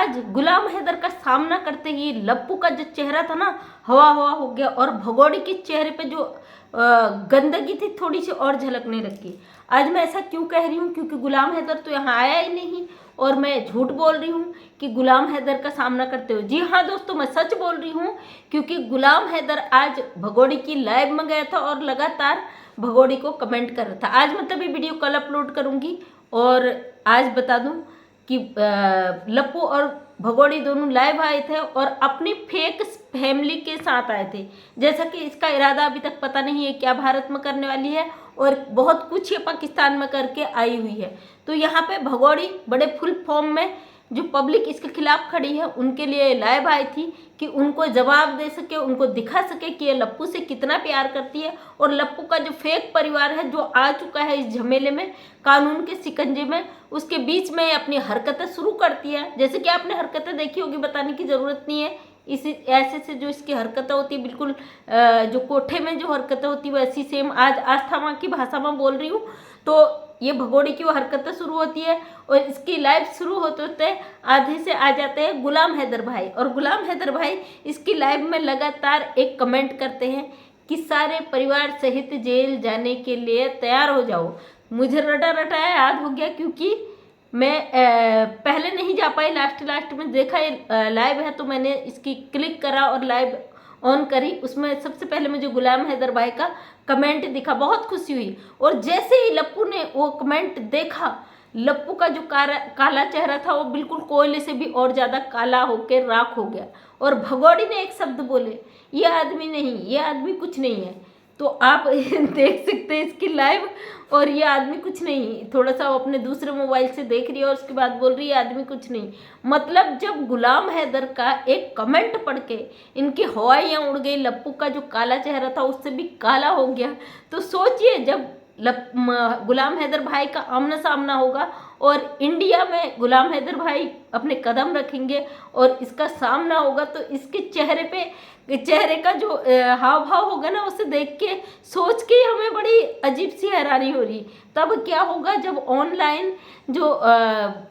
आज गुलाम हैदर का सामना करते ही लप्पू का जो चेहरा था ना, हवा हवा हो गया और भगोड़ी के चेहरे पे जो गंदगी थी थोड़ी सी और झलकने लगी। आज मैं ऐसा क्यों कह रही हूँ? क्योंकि गुलाम हैदर तो यहाँ आया ही नहीं और मैं झूठ बोल रही हूँ कि गुलाम हैदर का सामना करते हुए। जी हाँ दोस्तों, मैं सच बोल रही हूँ, क्योंकि गुलाम हैदर आज भगोड़ी की लाइव में गया था और लगातार भगोड़ी को कमेंट कर रहा था। आज मतलब ये वीडियो कल अपलोड करूँगी और आज बता दूँ कि लप्पू और भगोड़ी दोनों लाइव आए थे और अपनी फेक फैमिली के साथ आए थे। जैसा कि इसका इरादा अभी तक पता नहीं है क्या भारत में करने वाली है और बहुत कुछ ये पाकिस्तान में करके आई हुई है। तो यहाँ पे भगोड़ी बड़े फुल फॉर्म में जो पब्लिक इसके खिलाफ खड़ी है उनके लिए लाइव आई थी कि उनको जवाब दे सके, उनको दिखा सके कि ये लप्पू से कितना प्यार करती है और लप्पू का जो फेक परिवार है जो आ चुका है इस झमेले में, कानून के शिकंजे में, उसके बीच में अपनी हरकतें शुरू करती है। जैसे कि आपने हरकतें देखी होगी, बताने की ज़रूरत नहीं है। इसी ऐसे से जो इसकी हरकतें होती है, बिल्कुल जो कोठे में जो हरकतें होती है वैसी सेम आज आस्था माँ की भाषा में बोल रही हूँ। तो ये भगोड़ी की वो हरकतें शुरू होती है और इसकी लाइव शुरू होते होते आधे से आ जाते हैं गुलाम हैदर भाई। और गुलाम हैदर भाई इसकी लाइव में लगातार एक कमेंट करते हैं कि सारे परिवार सहित जेल जाने के लिए तैयार हो जाओ। मुझे रटा रटाया याद हो गया, क्योंकि मैं पहले नहीं जा पाई, लास्ट में देखा ये लाइव है तो मैंने इसकी क्लिक करा और लाइव ऑन करी। उसमें सबसे पहले मुझे गुलाम हैदर भाई का कमेंट दिखा, बहुत खुशी हुई। और जैसे ही लप्पू ने वो कमेंट देखा, लप्पू का जो काला चेहरा था वो बिल्कुल कोयले से भी और ज़्यादा काला होकर राख हो गया। और भगोड़ी ने एक शब्द बोले, ये आदमी नहीं, ये आदमी कुछ नहीं है। तो आप देख सकते हैं इसकी लाइव, और ये आदमी कुछ नहीं, थोड़ा सा वो अपने दूसरे मोबाइल से देख रही है और उसके बाद बोल रही है आदमी कुछ नहीं। मतलब जब गुलाम हैदर का एक कमेंट पढ़ के इनकी हवाइयाँ उड़ गई, लप्पू का जो काला चेहरा था उससे भी काला हो गया। तो सोचिए जब गुलाम हैदर भाई का आमना सामना होगा और इंडिया में गुलाम हैदर भाई अपने कदम रखेंगे और इसका सामना होगा, तो इसके चेहरे का जो हाव भाव होगा ना, उसे देख के सोच के हमें बड़ी अजीब सी हैरानी हो रही। तब क्या होगा जब ऑनलाइन जो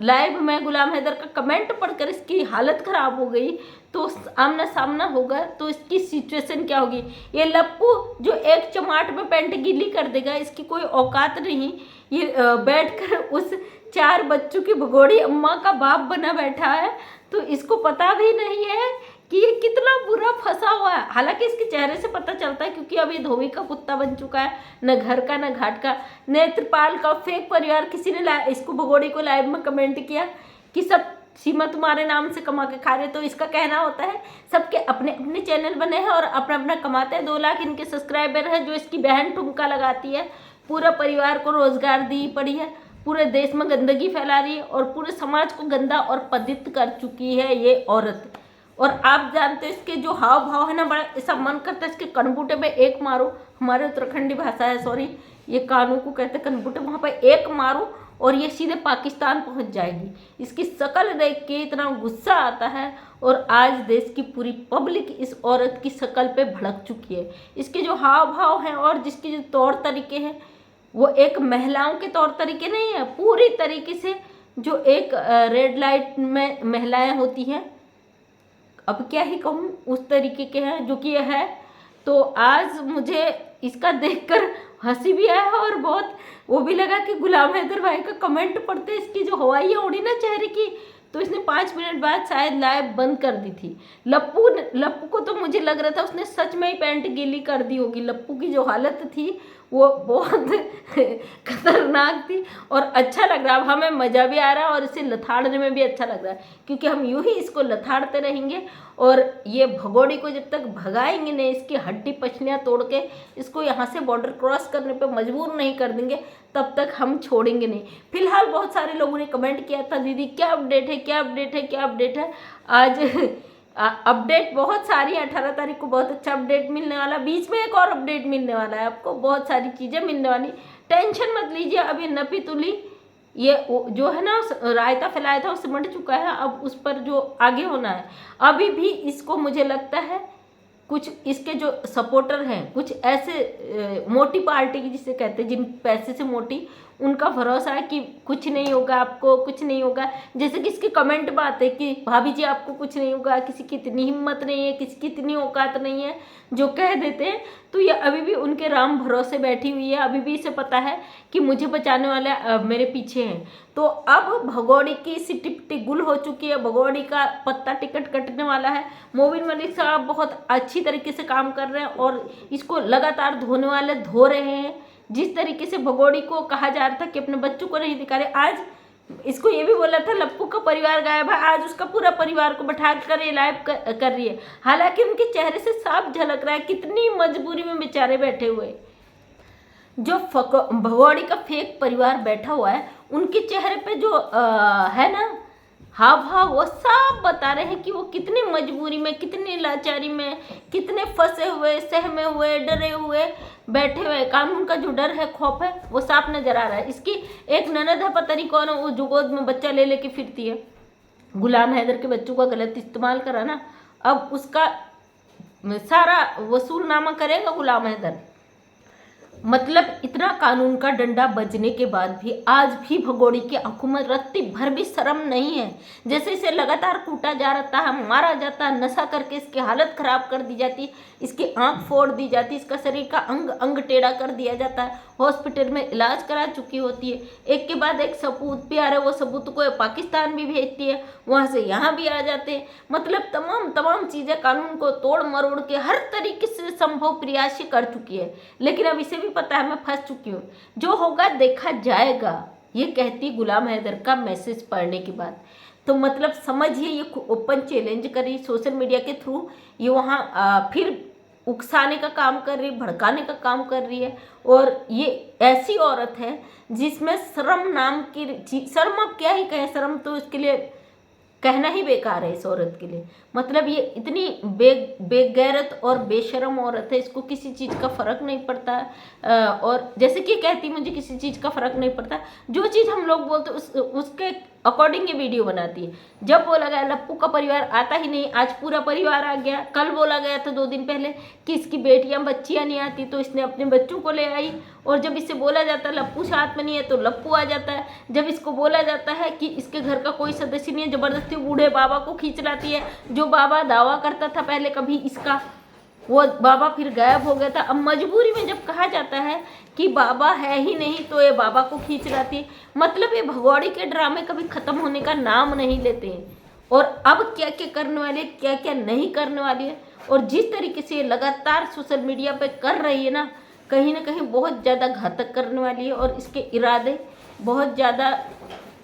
लाइव में गुलाम हैदर का कमेंट पढ़कर इसकी हालत ख़राब हो गई, तो आमना सामना होगा तो इसकी सिचुएशन क्या होगी। ये लप्पू जो एक चमाट में पैंट गीली कर देगा, इसकी कोई औकात नहीं। ये बैठकर उस 4 बच्चों की भगोड़ी अम्मा का बाप बना बैठा है, तो इसको पता भी नहीं है कि ये कितना बुरा फंसा हुआ है। हालांकि इसके चेहरे से पता चलता है, क्योंकि अब ये धोबी का कुत्ता बन चुका है, न घर का न घाट का। नेत्रपाल का फेक परिवार, किसी ने इसको भगोड़ी को लाइव में कमेंट किया कि सब सीमा तुम्हारे नाम से कमा के खा रहे। तो इसका कहना होता है सबके अपने अपने चैनल बने हैं और अपना अपना कमाते हैं। 2 लाख इनके सब्सक्राइबर हैं, जो इसकी बहन ठुमका लगाती है, पूरा परिवार को रोजगार दी पड़ी है, पूरे देश में गंदगी फैला रही है और पूरे समाज को गंदा और पतित कर चुकी है ये औरत। और आप जानते हो इसके जो हाव भाव है ना, बड़ा ऐसा मन करता है इसके कनबूटे पे एक मारो। हमारे उत्तराखंडी भाषा है, सॉरी, ये कानों को कहते हैं कनबूटे, वहाँ पे एक मारो और ये सीधे पाकिस्तान पहुंच जाएगी। इसकी शक्ल देख के इतना गुस्सा आता है और आज देश की पूरी पब्लिक इस औरत की शक्ल पे भड़क चुकी है। इसके जो हाव भाव हैं और जिसके जो तौर तरीके हैं, वो एक महिलाओं के तौर तरीके नहीं है, पूरी तरीके से जो एक रेड लाइट में महिलाएं होती हैं, अब क्या ही कहूँ, उस तरीके के हैं जो कि यह है। तो आज मुझे इसका देखकर हंसी भी आया और बहुत वो भी लगा कि गुलाम हैदर भाई का कमेंट पढ़ते इसकी जो हवाइयाँ उड़ी ना चेहरे की, तो इसने 5 मिनट बाद शायद लाइव बंद कर दी थी। लप्पू को तो मुझे लग रहा था उसने सच में ही पैंट गीली कर दी होगी। लप्पू की जो हालत थी वो बहुत खतरनाक थी और अच्छा लग रहा। अब हमें मज़ा भी आ रहा है और इसे लथाड़ने में भी अच्छा लग रहा है, क्योंकि हम यूं ही इसको लथाड़ते रहेंगे और ये भगोड़ी को जब तक भगाएंगे नहीं, इसकी हड्डी पसलियाँ तोड़ के इसको यहाँ से बॉर्डर क्रॉस करने पे मजबूर नहीं कर देंगे, तब तक हम छोड़ेंगे नहीं। फिलहाल बहुत सारे लोगों ने कमेंट किया था, दीदी क्या अपडेट है, क्या अपडेट है, क्या अपडेट है। आज अपडेट बहुत सारी है, 18 तारीख को बहुत अच्छा अपडेट मिलने वाला, बीच में एक और अपडेट मिलने वाला है, आपको बहुत सारी चीज़ें मिलने वाली, टेंशन मत लीजिए। अभी नपी तुली ये जो है ना रायता फैलाया था वो सिमट चुका है, अब उस पर जो आगे होना है। अभी भी इसको मुझे लगता है कुछ इसके जो सपोर्टर हैं, कुछ ऐसे मोटी पार्टी की जिसे कहते हैं, जिन पैसे से मोटी, उनका भरोसा है कि कुछ नहीं होगा, आपको कुछ नहीं होगा। जैसे कि इसके कमेंट में आते हैं कि भाभी जी आपको कुछ नहीं होगा, किसी की इतनी हिम्मत नहीं है, किसी की इतनी औकात नहीं है जो कह देते हैं। तो ये अभी भी उनके राम भरोसे बैठी हुई है, अभी भी इसे पता है कि मुझे बचाने वाले मेरे पीछे हैं। तो अब भगोड़ी की सिट्टी पिट्टी गुल हो चुकी है, भगोड़ी का पत्ता टिकट कटने वाला है। मोबिन मलिक साहब बहुत अच्छी तरीके से काम कर रहे हैं और इसको लगातार धोने वाले धो रहे हैं। जिस तरीके से भगोड़ी को कहा जा रहा था कि अपने बच्चों को नहीं दिखा रहे, आज इसको ये भी बोला था लप्पू का परिवार गायब है, आज उसका पूरा परिवार को बैठा कर ये लाइव कर रही है। हालांकि उनके चेहरे से साफ झलक रहा है कितनी मजबूरी में बेचारे बैठे हुए। जो भगोड़ी का फेक परिवार बैठा हुआ है उनके चेहरे पे जो है ना हाव भाव, वो सब बता रहे हैं कि वो कितनी मजबूरी में, कितनी लाचारी में, कितने फंसे हुए, सहमे हुए, डरे हुए बैठे हुए। कानून का जो डर है, खौफ है, वो साफ नजर आ रहा है। इसकी एक ननद है, पता नहीं कौन है, वो जो गोद में बच्चा ले लेके फिरती है, गुलाम हैदर के बच्चों का गलत इस्तेमाल करा ना, अब उसका सारा वसूलनामा करेगा गुलाम हैदर। मतलब इतना कानून का डंडा बजने के बाद भी आज भी भगोड़ी की आंखों में रत्ती भर भी शर्म नहीं है। जैसे इसे लगातार कूटा जा रहा है, मारा जाता है, नशा करके इसकी हालत खराब कर दी जाती, इसकी आंख फोड़ दी जाती, इसका शरीर का अंग अंग टेढ़ा कर दिया जाता है, हॉस्पिटल में इलाज करा चुकी होती है। एक के बाद एक सबूत भी आ रहे, वो सबूत को पाकिस्तान भी भेजती है, वहाँ से यहाँ भी आ जाते हैं। मतलब तमाम चीज़ें कानून को तोड़ मरोड़ के हर तरीके से संभव प्रयास कर चुकी है। लेकिन अब इसे भी पता है मैं फंस चुकी हूँ, जो होगा देखा जाएगा, ये कहती गुलाम हैदर का मैसेज पढ़ने के बाद। तो मतलब समझिए ये ओपन चैलेंज करी सोशल मीडिया के थ्रू, ये वहाँ फिर उकसाने का काम कर रही है, भड़काने का काम कर रही है। और ये ऐसी औरत है जिसमें शर्म नाम की शर्म, अब क्या ही कहें, शर्म तो इसके लिए कहना ही बेकार है इस औरत के लिए। मतलब ये इतनी बेगैरत और बेशरम औरत है, इसको किसी चीज़ का फ़र्क नहीं पड़ता। और जैसे कि कहती मुझे किसी चीज़ का फ़र्क नहीं पड़ता, जो चीज़ हम लोग बोलते उसके अकॉर्डिंग ये वीडियो बनाती है। जब बोला गया लप्पू का परिवार आता ही नहीं, आज पूरा परिवार आ गया। कल बोला गया था 2 दिन पहले कि इसकी बेटियां बच्चियां नहीं आती, तो इसने अपने बच्चों को ले आई। और जब इससे बोला जाता है लप्पू साथ में नहीं है, तो लप्पू आ जाता है। जब इसको बोला जाता है कि इसके घर का कोई सदस्य नहीं है, ज़बरदस्ती बूढ़े बाबा को खींच लाती है। जो बाबा दावा करता था पहले कभी इसका, वो बाबा फिर गायब हो गया था। अब मजबूरी में जब कहा जाता है कि बाबा है ही नहीं, तो ये बाबा को खींच लाती है। मतलब ये भगोड़ी के ड्रामे कभी ख़त्म होने का नाम नहीं लेते हैं। और अब क्या क्या करने वाली है, क्या क्या नहीं करने वाली है, और जिस तरीके से ये लगातार सोशल मीडिया पे कर रही है ना कहीं बहुत ज़्यादा घातक करने वाली है। और इसके इरादे बहुत ज़्यादा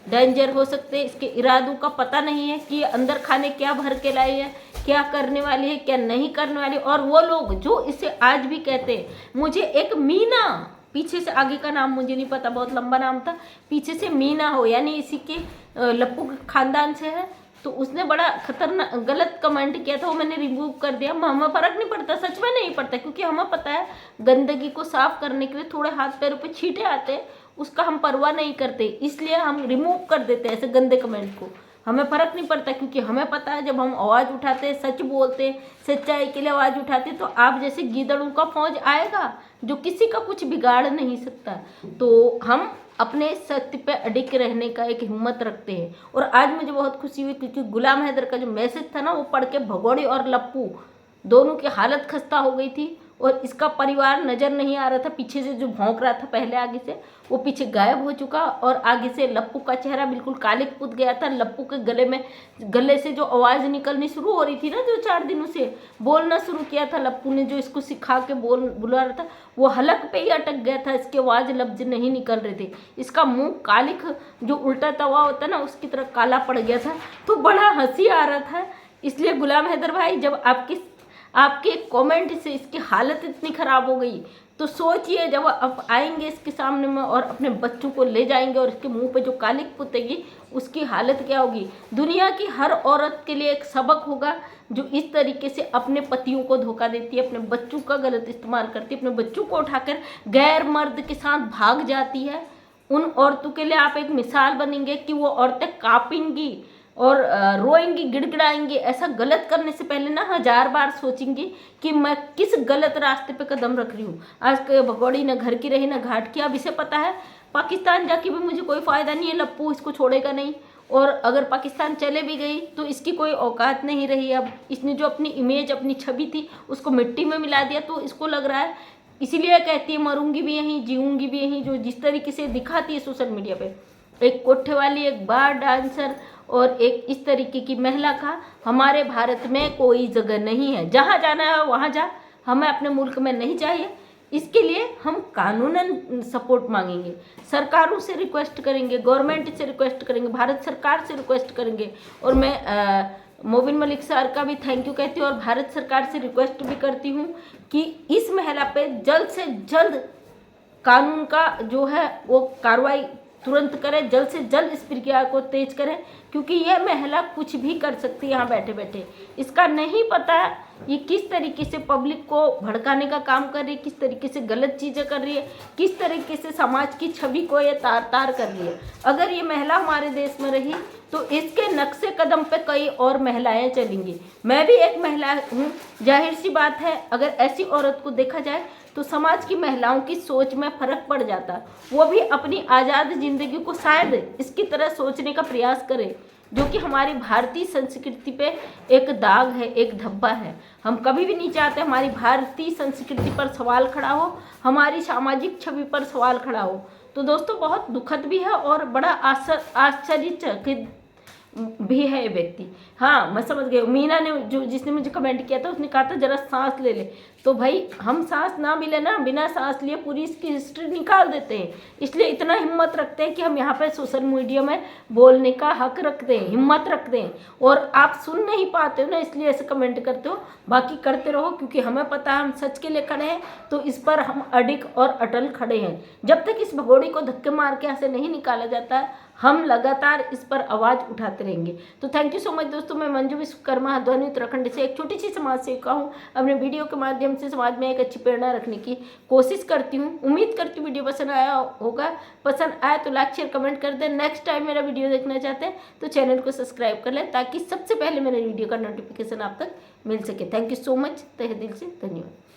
डेंजर हो सकते हैं। इसके इरादों का पता नहीं है कि अंदर खाने क्या भर के लाई है, क्या करने वाली है, क्या नहीं करने वाली। और वो लोग जो इसे आज भी कहते हैं, मुझे एक मीना, पीछे से आगे का नाम मुझे नहीं पता, बहुत लंबा नाम था, पीछे से मीना हो, यानी इसी के लप्पू के खानदान से है, तो उसने बड़ा खतरनाक गलत कमेंट किया था, वो मैंने रिमूव कर दिया। हमें फ़र्क नहीं पड़ता, सच में नहीं पड़ता, क्योंकि हमें पता है गंदगी को साफ करने के लिए थोड़े हाथ पैरों पे छींटे आते हैं, उसका हम परवाह नहीं करते, इसलिए हम रिमूव कर देते हैं ऐसे गंदे कमेंट को। हमें फ़र्क नहीं पड़ता, क्योंकि हमें पता है जब हम आवाज़ उठाते हैं, सच बोलते हैं, सच्चाई के लिए आवाज़ उठाते हैं, तो आप जैसे गीदड़ों का फौज आएगा जो किसी का कुछ बिगाड़ नहीं सकता। तो हम अपने सत्य पे अडिग रहने का एक हिम्मत रखते हैं। और आज मुझे बहुत खुशी हुई, क्योंकि गुलाम हैदर का जो मैसेज था ना, वो पढ़ के भगोड़ी और लप्पू दोनों की हालत खस्ता हो गई थी। और इसका परिवार नज़र नहीं आ रहा था, पीछे से जो भौंक रहा था पहले आगे से, वो पीछे गायब हो चुका। और आगे से लप्पू का चेहरा बिल्कुल काले पुत गया था। लप्पू के गले से जो आवाज़ निकलनी शुरू हो रही थी ना, जो 4 दिनों से बोलना शुरू किया था लप्पू ने, जो इसको सिखा के बुला रहा था, वो हलक पे ही अटक गया था, इसकी आवाज़ लफ्ज नहीं निकल रहे थे। इसका मुंह कालिख जो उल्टा तवा होता है ना, उसकी तरह काला पड़ गया था। तो बड़ा हंसी आ रहा था। इसलिए गुलाम हैदर भाई, जब आपके कमेंट से इसकी हालत इतनी ख़राब हो गई, तो सोचिए जब आप आएंगे इसके सामने में और अपने बच्चों को ले जाएंगे और इसके मुंह पे जो कालिक पुतेगी, उसकी हालत क्या होगी। दुनिया की हर औरत के लिए एक सबक होगा जो इस तरीके से अपने पतियों को धोखा देती है, अपने बच्चों का गलत इस्तेमाल करती है, अपने बच्चों को उठाकर गैर मर्द के साथ भाग जाती है। उन औरतों के लिए आप एक मिसाल बनेंगे कि वो औरतें कांपेंगी और रोएंगी, गिड़गिड़ाएंगी। ऐसा गलत करने से पहले ना 1000 बार सोचेंगी कि मैं किस गलत रास्ते पे कदम रख रही हूँ। आज भगोड़ी न घर की रही न घाट की। अब इसे पता है पाकिस्तान जाके भी मुझे कोई फ़ायदा नहीं है, लप्पू इसको छोड़ेगा नहीं। और अगर पाकिस्तान चले भी गई तो इसकी कोई औकात नहीं रही। अब इसने जो अपनी इमेज, अपनी छवि थी, उसको मिट्टी में मिला दिया। तो इसको लग रहा है, इसीलिए कहती है मरूंगी भी यहीं, जीऊंगी भी यहीं। जो जिस तरीके से दिखाती है सोशल मीडिया पे, एक कोठे वाली, एक बार डांसर और एक इस तरीके की महिला का हमारे भारत में कोई जगह नहीं है। जहाँ जाना है वहाँ जा, हमें अपने मुल्क में नहीं चाहिए। इसके लिए हम कानूनन सपोर्ट मांगेंगे, सरकारों से रिक्वेस्ट करेंगे, गवर्नमेंट से रिक्वेस्ट करेंगे, भारत सरकार से रिक्वेस्ट करेंगे। और मैं मोबिन मलिक सर का भी थैंक यू कहती हूँ और भारत सरकार से रिक्वेस्ट भी करती हूँ कि इस महिला पे जल्द से जल्द कानून का जो है वो कार्रवाई तुरंत करें, जल्द से जल्द इस प्रक्रिया को तेज करें, क्योंकि यह महिला कुछ भी कर सकती है यहाँ बैठे बैठे। इसका नहीं पता ये किस तरीके से पब्लिक को भड़काने का काम कर रही है, किस तरीके से गलत चीज़ें कर रही है, किस तरीके से समाज की छवि को ये तार तार कर रही है। अगर ये महिला हमारे देश में रही तो इसके नक्शे कदम पे कई और महिलाएं चलेंगी। मैं भी एक महिला हूँ, जाहिर सी बात है अगर ऐसी औरत को देखा जाए तो समाज की महिलाओं की सोच में फर्क पड़ जाता। वो भी अपनी आज़ाद जिंदगी को शायद इसकी तरह सोचने का प्रयास करे, जो कि हमारी भारतीय संस्कृति पे एक दाग है, एक धब्बा है। हम कभी भी नहीं चाहते हमारी भारतीय संस्कृति पर सवाल खड़ा हो, हमारी सामाजिक छवि पर सवाल खड़ा हो। तो दोस्तों बहुत दुखद भी है और बड़ा आश्चर्यचकित भी है ये व्यक्ति। हाँ मैं समझ गई, मीना ने जो जिसने मुझे कमेंट किया था उसने कहा था जरा सांस ले ले। तो भाई हम सांस ना मिले ना, बिना सांस लिए पूरी इसकी हिस्ट्री निकाल देते हैं। इसलिए इतना हिम्मत रखते हैं कि हम यहाँ पे सोशल मीडिया में बोलने का हक रखते हैं, हिम्मत रखते हैं। और आप सुन नहीं पाते हो ना, इसलिए ऐसे कमेंट करते हो। बाकी करते रहो, क्योंकि हमें पता है हम सच के लिए खड़े हैं, तो इस पर हम अडिग और अटल खड़े हैं। जब तक इस भगोड़ी को धक्के मार के ऐसे नहीं निकाला जाता है, हम लगातार इस पर आवाज़ उठाते रहेंगे। तो थैंक यू सो मच दोस्तों। मैं मंजू विश्वकर्मा हल्द्वानी उत्तराखंड से एक छोटी सी समाज सेविका हूँ। अपने वीडियो के माध्यम से समाज में एक अच्छी प्रेरणा रखने की कोशिश करती हूँ। उम्मीद करती हूँ वीडियो पसंद आया होगा। पसंद आए तो लाइक शेयर कमेंट कर दें। नेक्स्ट टाइम मेरा वीडियो देखना चाहते हैं तो चैनल को सब्सक्राइब कर लें, ताकि सबसे पहले मेरे वीडियो का नोटिफिकेशन आप तक मिल सके। थैंक यू सो मच, तहे दिल से धन्यवाद।